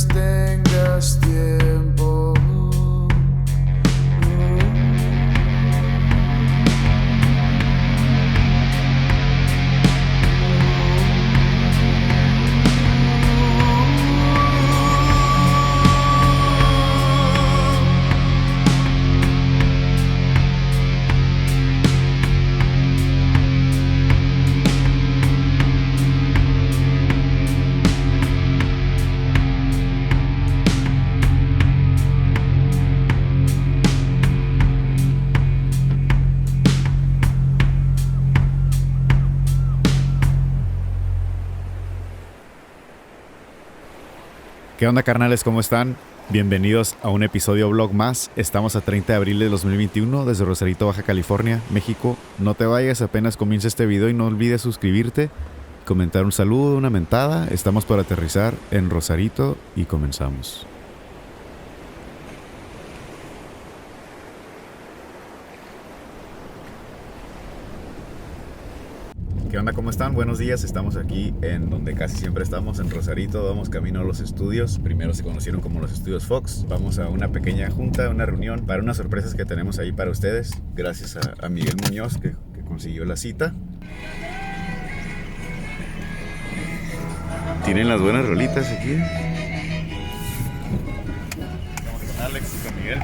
tengas tiempo. ¿Qué onda, carnales? ¿Cómo están? Bienvenidos a un episodio vlog más. Estamos a 30 de abril de 2021 desde Rosarito, Baja California, México. No te vayas, apenas comienza este video y no olvides suscribirte, comentar un saludo, una mentada. Estamos por aterrizar en Rosarito y comenzamos. ¿Qué onda? ¿Cómo están? Buenos días. Estamos aquí en donde casi siempre estamos, en Rosarito. Vamos camino a los estudios. Primero se conocieron como los estudios Fox. Vamos a una pequeña junta, una reunión para unas sorpresas que tenemos ahí para ustedes. Gracias a Miguel Muñoz que consiguió la cita. Tienen las buenas rolitas aquí. Vamos con Alex y con Miguel.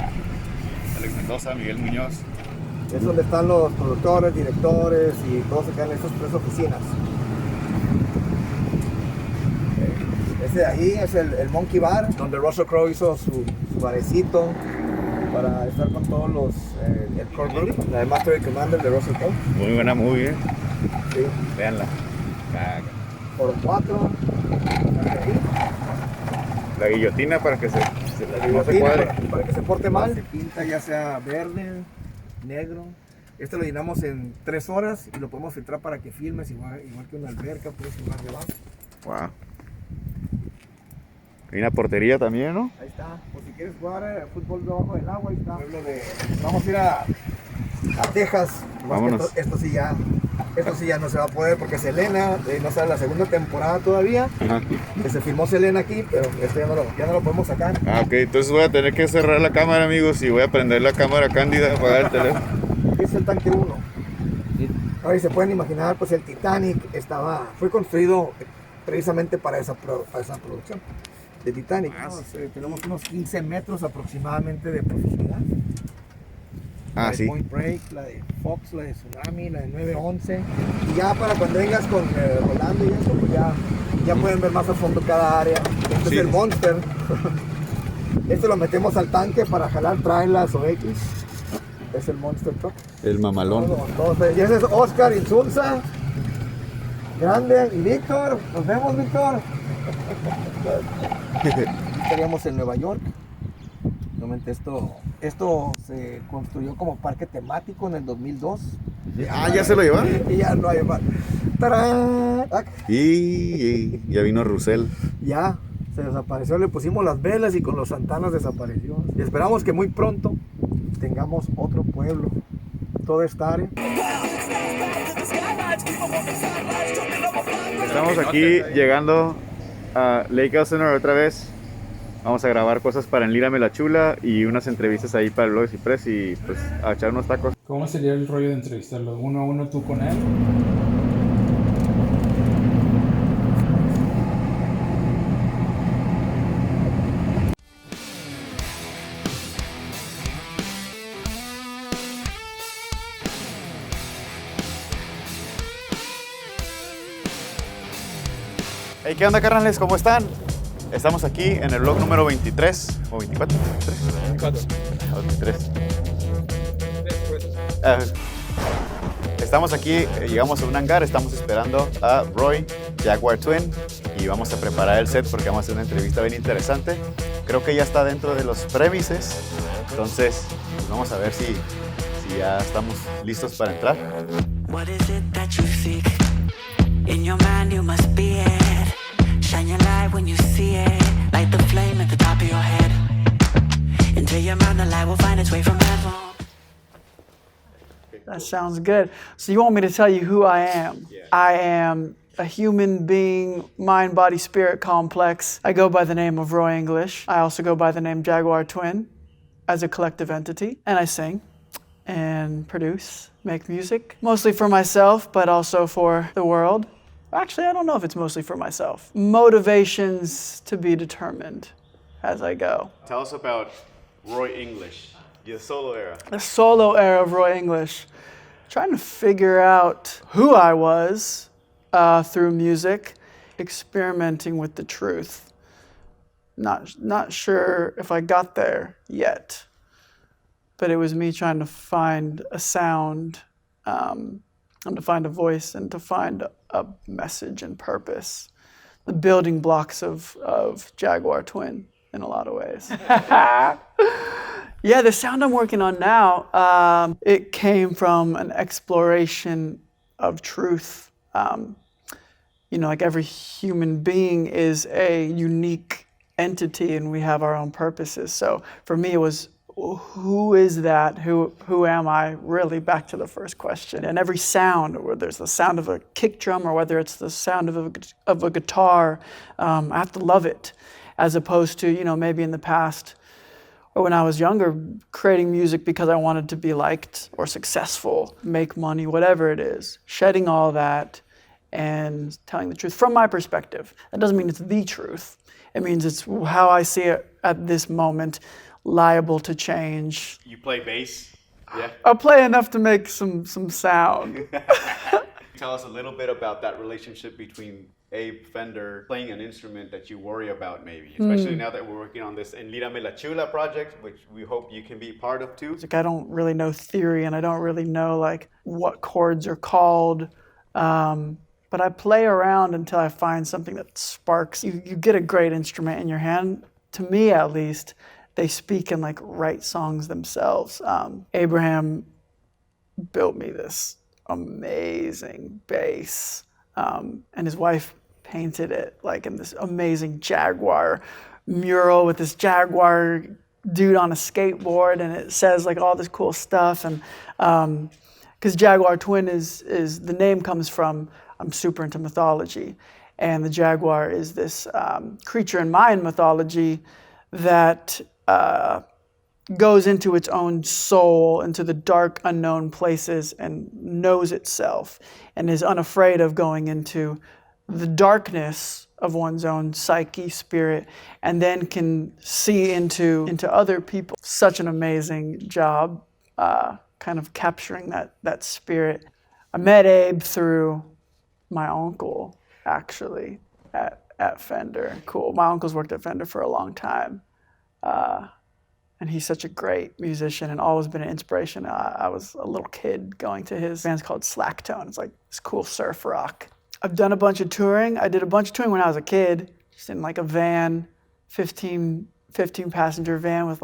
Alex Mendoza, Miguel Muñoz. Es donde están los productores, directores y todos se quedan en estas tres oficinas. Ese de ahí es el Monkey Bar, donde Russell Crowe hizo su barecito para estar con todos los, el core group, la de Master and Commander de Russell Crowe. Muy buena movie, ¿eh? Sí. Véanla. Por 4. La guillotina para que no se cuadre. Para que se porte mal. Se pinta ya sea verde, negro. Este lo llenamos en 3 horas y lo podemos filtrar para que filmes igual que una alberca, puedes filmar debajo. Wow. Hay una portería también, ¿no? Ahí está, por si quieres jugar fútbol debajo del agua, ahí está. Vamos a ir a Texas. Vámonos. Esto sí ya no se va a poder porque Selena, no sale la segunda temporada todavía. Ajá. Que se filmó Selena aquí, pero esto ya no lo podemos sacar. Ah, ok, entonces voy a tener que cerrar la cámara, amigos, y voy a prender la cámara cándida, apagar el teléfono. Es el tanque 1. Ahora, y se pueden imaginar, pues el Titanic fue construido precisamente para esa producción de Titanic. Tenemos unos 15 metros aproximadamente de profundidad. La de Sí. Point Break, la de Fox, la de Tsunami, la de 911. Y ya para cuando vengas con Rolando y eso, pues ya pueden ver más a fondo cada área. Este Sí. es el Monster. Este lo metemos al tanque para jalar trailers o X. Es el Monster Truck. El mamalón. Y ese es Oscar Insulza. Grande. Y Víctor. Nos vemos, Víctor. Estaríamos en Nueva York. Realmente esto se construyó como parque temático en el 2002. ¿Ya se lo llevaron? Y ya no hay más. ¡Tarán! Y ya vino Russell. Ya se desapareció, le pusimos las velas y con los santanas desapareció. Y esperamos que muy pronto tengamos otro pueblo, toda esta área. Estamos aquí llegando a Lake Elsinore otra vez. Vamos a grabar cosas para Enlírame la Chula y unas entrevistas ahí para el blog Express y pues a echar unos tacos. ¿Cómo sería el rollo de entrevistarlo? ¿Uno a uno tú con él? Hey, ¿qué onda, carnales? ¿Cómo están? Estamos aquí en el vlog número 23 o 24. 24. 23. Estamos aquí, llegamos a un hangar, estamos esperando a Roy, Jagwar Twin, y vamos a preparar el set porque vamos a hacer una entrevista bien interesante. Creo que ya está dentro de los premises, entonces pues vamos a ver si ya estamos listos para entrar. What is it that you seek? In your mind you must be it. Shine your light when you see it. Light the flame at the top of your head. Into your mind the light will find its way from heaven. That sounds good. So you want me to tell you who I am? Yeah. I am a human being, mind, body, spirit complex. I go by the name of Roy English. I also go by the name Jagwar Twin as a collective entity. And I sing and produce, make music, mostly for myself, but also for the world. Actually, I don't know if it's mostly for myself. Motivations to be determined as I go. Tell us about Roy English, the solo era. The solo era of Roy English. Trying to figure out who I was through music, experimenting with the truth. Not sure if I got there yet, but it was me trying to find a sound, and to find a voice, and to find a message and purpose. The building blocks of Jagwar Twin in a lot of ways. Yeah, the sound I'm working on now, it came from an exploration of truth. Like every human being is a unique entity and we have our own purposes. So for me, it was, who is that? Who am I? Really, back to the first question. And every sound, whether it's the sound of a kick drum or whether it's the sound of a guitar, I have to love it, as opposed to, maybe in the past, or when I was younger, creating music because I wanted to be liked or successful, make money, whatever it is. Shedding all that and telling the truth from my perspective. That doesn't mean it's the truth. It means it's how I see it at this moment, liable to change. You play bass? Yeah. I play enough to make some sound. Tell us a little bit about that relationship between Abe Fender playing an instrument that you worry about maybe, especially now that we're working on this Enlírame la Chula project, which we hope you can be part of too. I don't really know theory and I don't really know what chords are called, but I play around until I find something that sparks. You get a great instrument in your hand, to me at least, they speak and write songs themselves. Abraham built me this amazing bass, and his wife painted it in this amazing Jaguar mural with this Jaguar dude on a skateboard, and it says all this cool stuff. And because Jagwar Twin is the name comes from, I'm super into mythology, and the jaguar is this creature in Mayan mythology that goes into its own soul, into the dark, unknown places, and knows itself, and is unafraid of going into the darkness of one's own psyche, spirit, and then can see into other people. Such an amazing job, kind of capturing that spirit. I met Abe through my uncle, actually, at Fender. Cool. My uncle's worked at Fender for a long time. And he's such a great musician and always been an inspiration. I was a little kid going to his band's called Slacktone. It's this cool surf rock. I've done a bunch of touring. I did a bunch of touring when I was a kid, just in a van, 15 passenger van with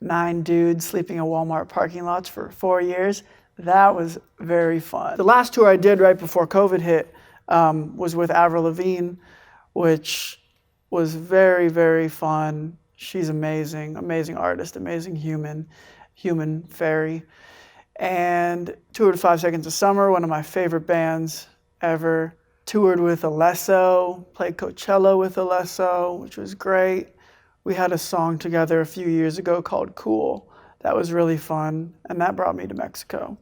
9 dudes sleeping in Walmart parking lots for 4 years. That was very fun. The last tour I did right before COVID hit was with Avril Lavigne, which was very, very fun. She's amazing, amazing artist, amazing human fairy. And toured 5 Seconds of Summer, one of my favorite bands ever. Toured with Alesso, played Coachella with Alesso, which was great. We had a song together a few years ago called Cool. That was really fun, and that brought me to Mexico.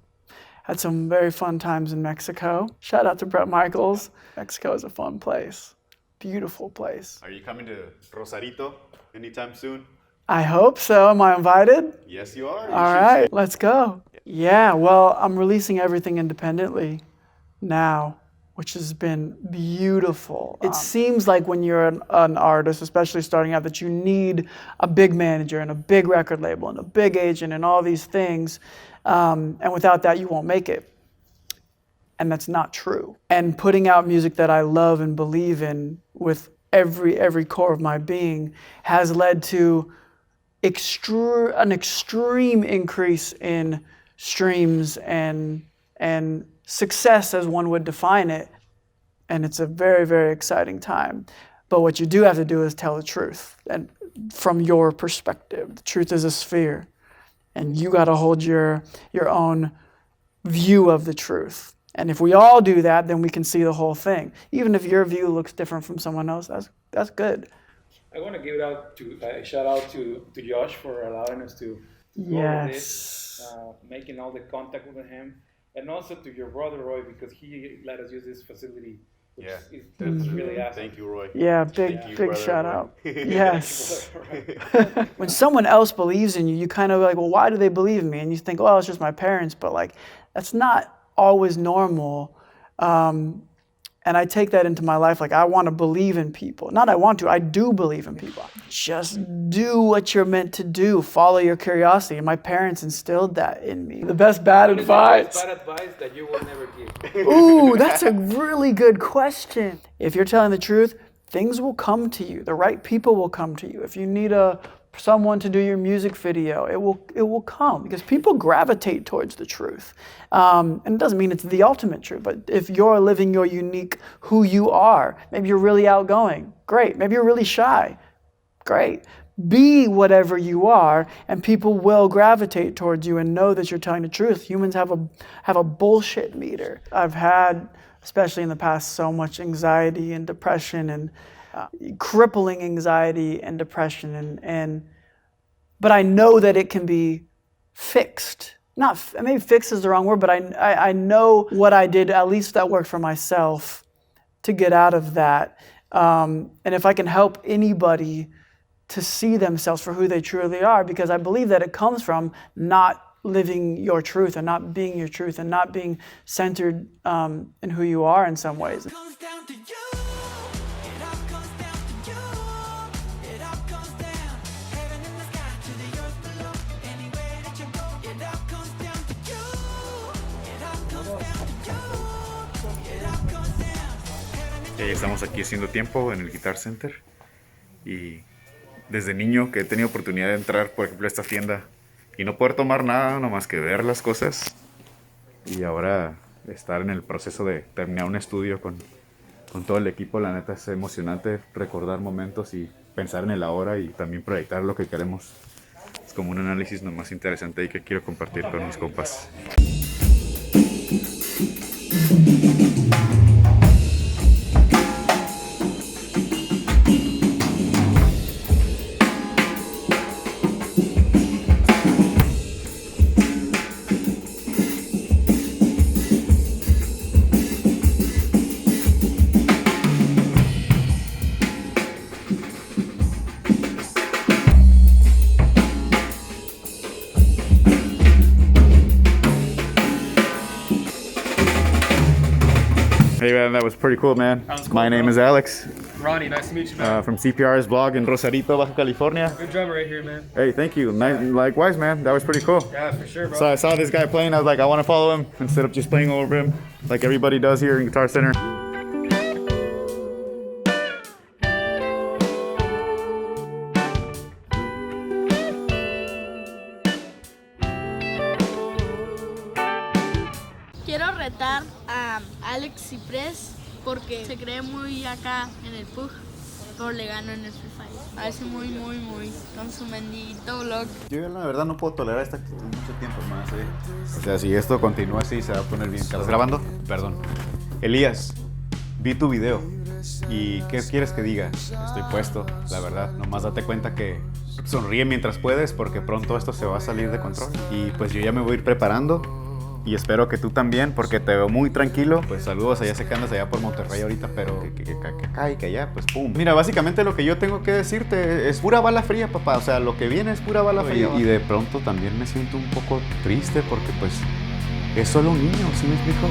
Had some very fun times in Mexico. Shout out to Brett Michaels. Mexico is a fun place, beautiful place. Are you coming to Rosarito anytime soon? I hope so. Am I invited? Yes, you are. All right, let's go. Yeah, well, I'm releasing everything independently now, which has been beautiful. It seems like when you're an artist, especially starting out, that you need a big manager and a big record label and a big agent and all these things. And without that, you won't make it. And that's not true. And putting out music that I love and believe in with every core of my being has led to an extreme increase in streams and success as one would define it. And it's a very, very exciting time. But what you do have to do is tell the truth. And from your perspective, the truth is a sphere. And you got to hold your own view of the truth. And if we all do that, then we can see the whole thing. Even if your view looks different from someone else, that's good. I want to give it out to a shout out to Josh for allowing us to go over this, making all the contact with him, and also to your brother Roy, because he let us use this facility. Which is really awesome. Thank you, Roy. Yeah, big shout out. Yes. When someone else believes in you, you kind of like, well, why do they believe in me? And you think, oh, it's just my parents. But like, that's not always normal. And I take that into my life. Like, I want to believe in people. Not I want to, I do believe in people. Just do what you're meant to do. Follow your curiosity. And my parents instilled that in me. The best bad advice. Bad advice that you will never give. Ooh, that's a really good question. If you're telling the truth, things will come to you. The right people will come to you. If you need someone to do your music video, it will come, because people gravitate towards the truth. And it doesn't mean it's the ultimate truth, but if you're living your unique who you are, maybe you're really outgoing, great. Maybe you're really shy, great. Be whatever you are, and people will gravitate towards you and know that you're telling the truth. Humans have a bullshit meter. I've had, especially in the past, so much anxiety and depression and crippling anxiety and depression, but I know that it can be fixed. Maybe fixed is the wrong word, but I know what I did, at least that worked for myself, to get out of that. And if I can help anybody to see themselves for who they truly are, because I believe that it comes from not living your truth and not being your truth and not being centered in who you are in some ways. Ya estamos aquí haciendo tiempo en el Guitar Center, y desde niño que he tenido oportunidad de entrar, por ejemplo, a esta tienda y no poder tomar nada, nomás que ver las cosas, y ahora estar en el proceso de terminar un estudio con todo el equipo, la neta es emocionante recordar momentos y pensar en el ahora y también proyectar lo que queremos. Es como un análisis nomás interesante y que quiero compartir con mis compas. Hey man, that was pretty cool, man. That was cool, My name is Alex. Ronnie, nice to meet you, man. From CPR's blog in Rosarito, Baja California. Good drummer right here, man. Hey, thank you. Likewise, man. That was pretty cool. Yeah, for sure, bro. So I saw this guy playing. I was like, I want to follow him instead of just playing over him like everybody does here in Guitar Center. Quiero retar a Alex porque se cree muy acá en el PUG, pero le gano en el Free Fire. Hace muy con su bendito vlog. Yo la verdad no puedo tolerar esta actitud mucho tiempo más, O sea, si esto continúa así se va a poner bien. ¿Estás grabando? Perdón. Elías, vi tu video. ¿Y qué quieres que diga? Estoy puesto, la verdad. Nomás date cuenta que sonríe mientras puedes, porque pronto esto se va a salir de control. Y pues yo ya me voy a ir preparando. Y espero que tú también, porque te veo muy tranquilo. Pues saludos, allá sé que andas allá por Monterrey ahorita, pero que acá y que allá, pues pum. Mira, básicamente lo que yo tengo que decirte es pura bala fría, papá. O sea, lo que viene es pura bala fría. Y de pronto también me siento un poco triste porque pues es solo un niño, ¿sí me explico?